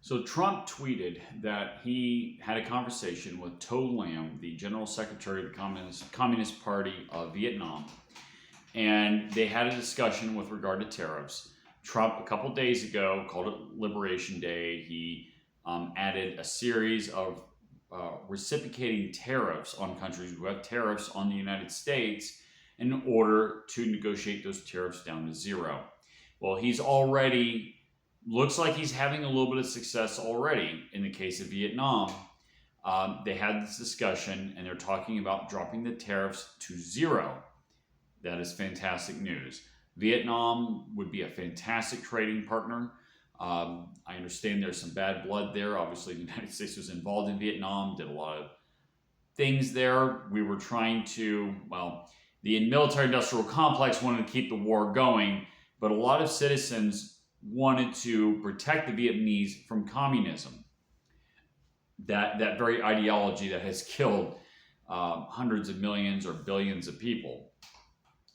So Trump tweeted that he had a conversation with To Lam, the General Secretary of the Communist Party of Vietnam, and they had a discussion with regard to tariffs. Trump, a couple days ago, called it Liberation Day. He added a series of reciprocating tariffs on countries who have tariffs on the United States in order to negotiate those tariffs down to zero. Well, he's already looks like he's having a little bit of success already in the case of Vietnam. They had this discussion and they're talking about dropping the tariffs to zero. That is fantastic news. Vietnam would be a fantastic trading partner. I understand there's some bad blood there. Obviously, the United States was involved in Vietnam, did a lot of things there. We were trying to, well, the military-industrial complex wanted to keep the war going, but a lot of citizens wanted to protect the Vietnamese from communism. That very ideology that has killed hundreds of millions or billions of people.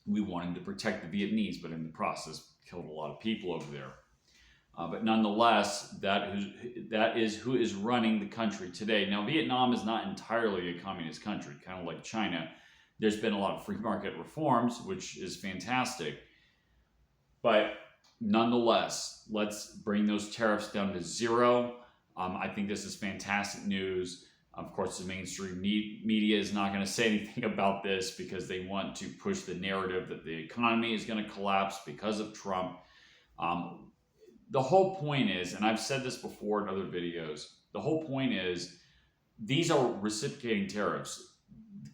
We wanted to protect the Vietnamese, but in the process killed a lot of people over there. But nonetheless, that is who is running the country today. Now, Vietnam is not entirely a communist country, kind of like China. There's been a lot of free market reforms, which is fantastic. But nonetheless, let's bring those tariffs down to zero. I think this is fantastic news. Of course, the mainstream media is not going to say anything about this because they want to push the narrative that the economy is going to collapse because of Trump. The whole point is, and I've said this before in other videos, the whole point is these are reciprocating tariffs.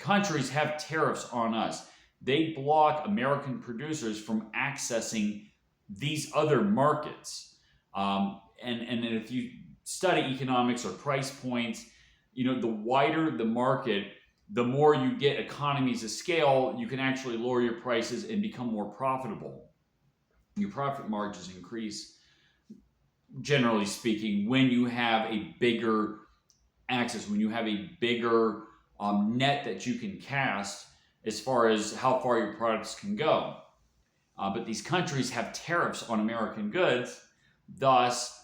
Countries have tariffs on us. They block American producers from accessing these other markets. And if you study economics or price points, the wider the market, the more you get economies of scale, you can actually lower your prices and become more profitable. Your profit margins increase, generally speaking, when you have a bigger access, when you have a bigger net that you can cast as far as how far your products can go. But these countries have tariffs on American goods, thus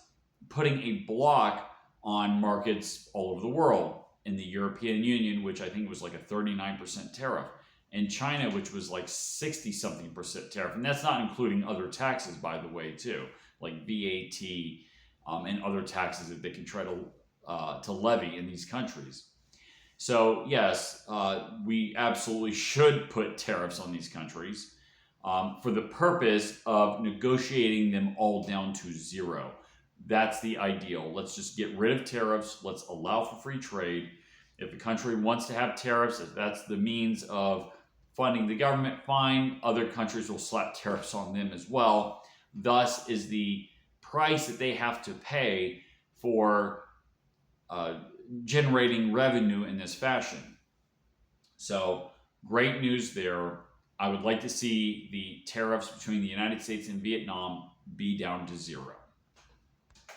putting a block on markets all over the world. In the European Union, which I think was like a 39% tariff. In China, which was like 60-something% tariff. And that's not including other taxes, by the way, too, like VAT and other taxes that they can try to levy in these countries. So yes, we absolutely should put tariffs on these countries for the purpose of negotiating them all down to zero. That's the ideal. Let's just get rid of tariffs. Let's allow for free trade. If a country wants to have tariffs, if that's the means of funding the government, fine. Other countries will slap tariffs on them as well. Thus is the price that they have to pay for generating revenue in this fashion. So great news there. I would like to see the tariffs between the United States and Vietnam be down to zero.